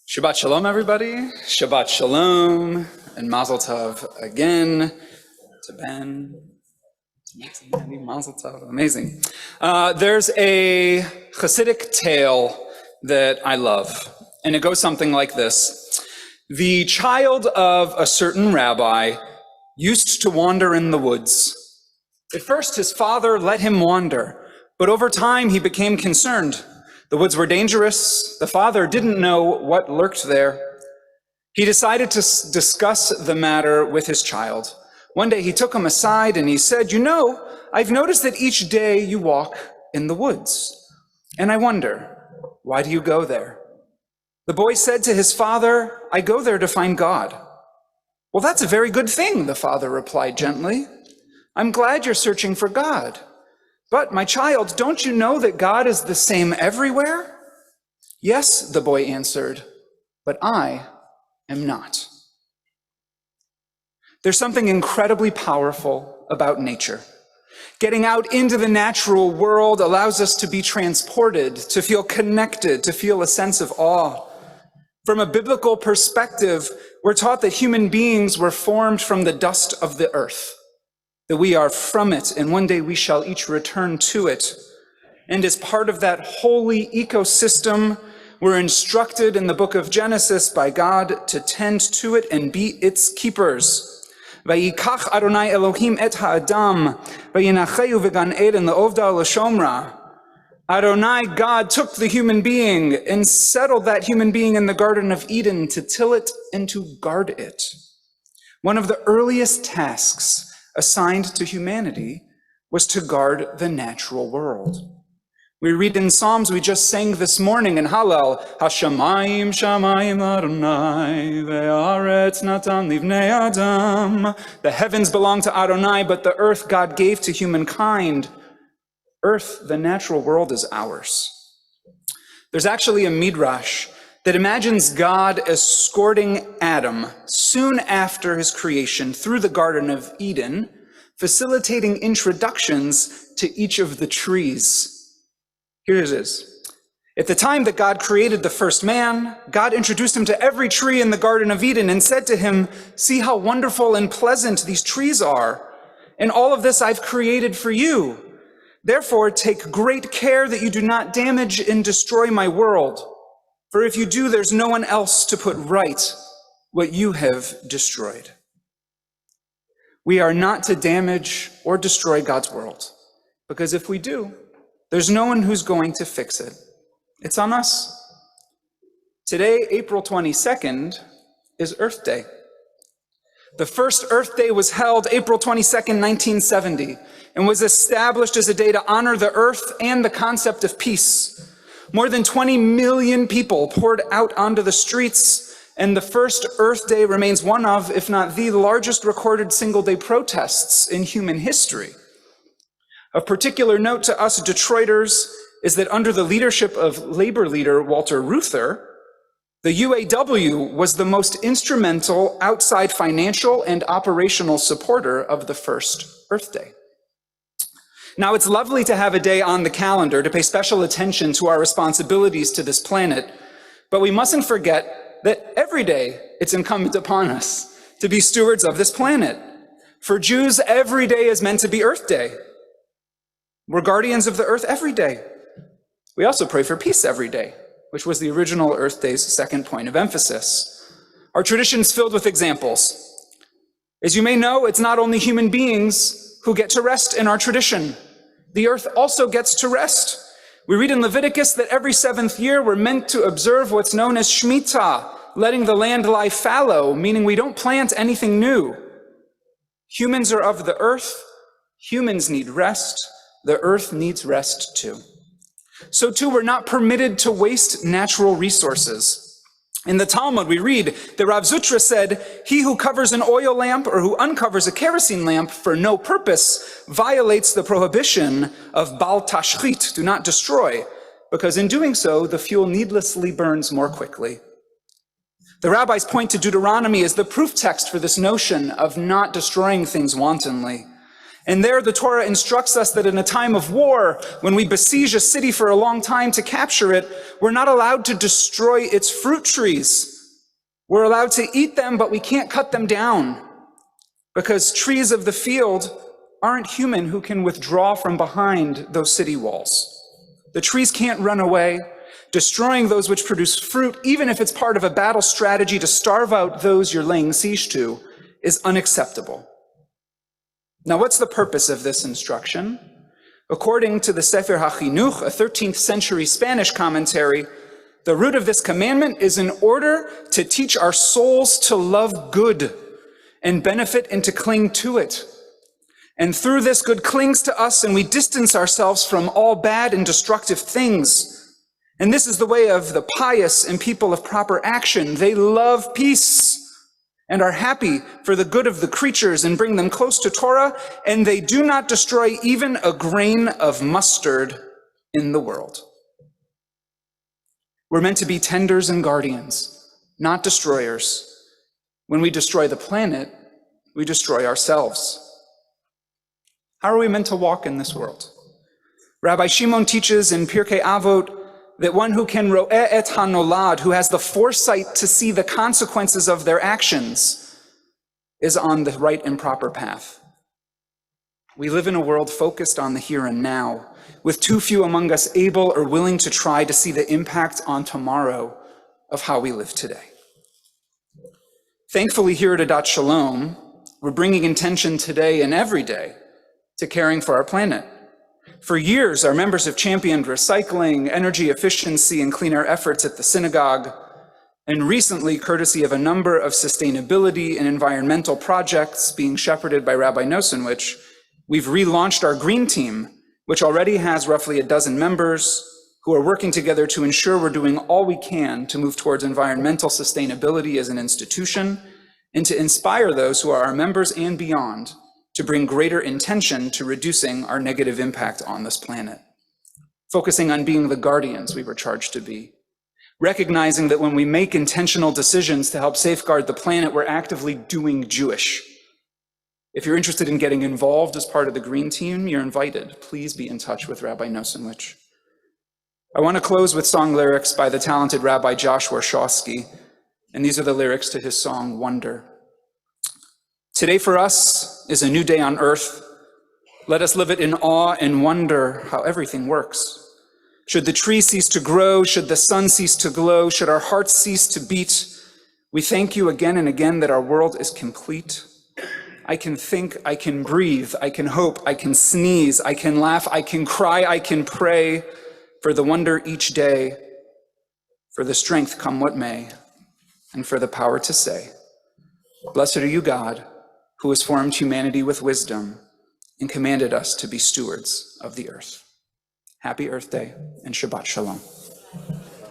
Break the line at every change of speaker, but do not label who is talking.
Shabbat Shalom, everybody. Shabbat Shalom and Mazel Tov again to Ben. Mazel Tov, amazing. There's a Hasidic tale that I love, and it goes something like this. The child of a certain rabbi used to wander in the woods. At first, his father let him wander, but over time he became concerned. The woods were dangerous. The father didn't know what lurked there. He decided to discuss the matter with his child. One day he took him aside and he said, "You know, I've noticed that each day you walk in the woods. And I wonder, why do you go there?" The boy said to his father, "I go there to find God." "Well, that's a very good thing," the father replied gently. "I'm glad you're searching for God. But, my child, don't you know that God is the same everywhere?" "Yes," the boy answered, "but I am not." There's something incredibly powerful about nature. Getting out into the natural world allows us to be transported, to feel connected, to feel a sense of awe. From a biblical perspective, we're taught that human beings were formed from the dust of the earth, that we are from it, and one day we shall each return to it. And as part of that holy ecosystem, we're instructed in the book of Genesis by God to tend to it and be its keepers. Vayikach Adonai Elohim et ha'adam, vayinacheu v'gan eden le'ovda l'shomra. Adonai, God, took the human being and settled that human being in the Garden of Eden to till it and to guard it. One of the earliest tasks assigned to humanity was to guard the natural world. We read in Psalms we just sang this morning in Hallel, Hashamayim shamayim Adonai, ve'aretz natan livnei Adam. The heavens belong to Adonai, but the earth God gave to humankind. Earth, the natural world, is ours. There's actually a midrash that imagines God escorting Adam soon after his creation through the Garden of Eden, facilitating introductions to each of the trees. Here it is. At the time that God created the first man, God introduced him to every tree in the Garden of Eden and said to him, "See how wonderful and pleasant these trees are, and all of this I've created for you. Therefore, take great care that you do not damage and destroy my world. For if you do, there's no one else to put right what you have destroyed." We are not to damage or destroy God's world, because if we do, there's no one who's going to fix it. It's on us. Today, April 22nd, is Earth Day. The first Earth Day was held April 22nd, 1970, and was established as a day to honor the earth and the concept of peace. More than 20 million people poured out onto the streets, and the first Earth Day remains one of, if not the largest recorded single-day protests in human history. Of particular note to us Detroiters is that under the leadership of labor leader Walter Reuther, the UAW was the most instrumental outside financial and operational supporter of the first Earth Day. Now, it's lovely to have a day on the calendar to pay special attention to our responsibilities to this planet, but we mustn't forget that every day it's incumbent upon us to be stewards of this planet. For Jews, every day is meant to be Earth Day. We're guardians of the earth every day. We also pray for peace every day, which was the original Earth Day's second point of emphasis. Our tradition's filled with examples. As you may know, it's not only human beings who get to rest in our tradition. The earth also gets to rest. We read in Leviticus that every seventh year we're meant to observe what's known as Shemitah, letting the land lie fallow, meaning we don't plant anything new. Humans are of the earth. Humans need rest. The earth needs rest too. So too, we're not permitted to waste natural resources. In the Talmud, we read that Rav Zutra said, "He who covers an oil lamp or who uncovers a kerosene lamp for no purpose violates the prohibition of Bal Tashchit, do not destroy, because in doing so, the fuel needlessly burns more quickly." The rabbis point to Deuteronomy as the proof text for this notion of not destroying things wantonly. And there the Torah instructs us that in a time of war, when we besiege a city for a long time to capture it, we're not allowed to destroy its fruit trees. We're allowed to eat them, but we can't cut them down, because trees of the field aren't human who can withdraw from behind those city walls. The trees can't run away. Destroying those which produce fruit, even if it's part of a battle strategy to starve out those you're laying siege to, is unacceptable. Now, what's the purpose of this instruction? According to the Sefer HaChinuch, a 13th century Spanish commentary, the root of this commandment is in order to teach our souls to love good and benefit and to cling to it. And through this, good clings to us and we distance ourselves from all bad and destructive things. And this is the way of the pious and people of proper action. They love peace and are happy for the good of the creatures and bring them close to Torah, and they do not destroy even a grain of mustard in the world. We're meant to be tenders and guardians, not destroyers. When we destroy the planet, we destroy ourselves. How are we meant to walk in this world? Rabbi Shimon teaches in Pirkei Avot that one who can ro'eh et hanolad, who has the foresight to see the consequences of their actions, is on the right and proper path. We live in a world focused on the here and now, with too few among us able or willing to try to see the impact on tomorrow of how we live today. Thankfully, here at Adat Shalom, we're bringing intention today and every day to caring for our planet. For years, our members have championed recycling, energy efficiency, and clean air efforts at the synagogue. And recently, courtesy of a number of sustainability and environmental projects being shepherded by Rabbi Nosenwich, we've relaunched our Green Team, which already has roughly a dozen members who are working together to ensure we're doing all we can to move towards environmental sustainability as an institution and to inspire those who are our members and beyond to bring greater intention to reducing our negative impact on this planet, focusing on being the guardians we were charged to be, recognizing that when we make intentional decisions to help safeguard the planet, we're actively doing Jewish. If you're interested in getting involved as part of the Green Team, you're invited. Please be in touch with Rabbi Nosenwich. I want to close with song lyrics by the talented Rabbi Josh Warshawski, and these are the lyrics to his song, Wonder. Today for us is a new day on earth. Let us live it in awe and wonder how everything works. Should the tree cease to grow, should the sun cease to glow, should our hearts cease to beat, we thank you again and again that our world is complete. I can think, I can breathe, I can hope, I can sneeze, I can laugh, I can cry, I can pray for the wonder each day, for the strength come what may, and for the power to say, blessed are you, God, who has formed humanity with wisdom and commanded us to be stewards of the earth. Happy Earth Day and Shabbat Shalom.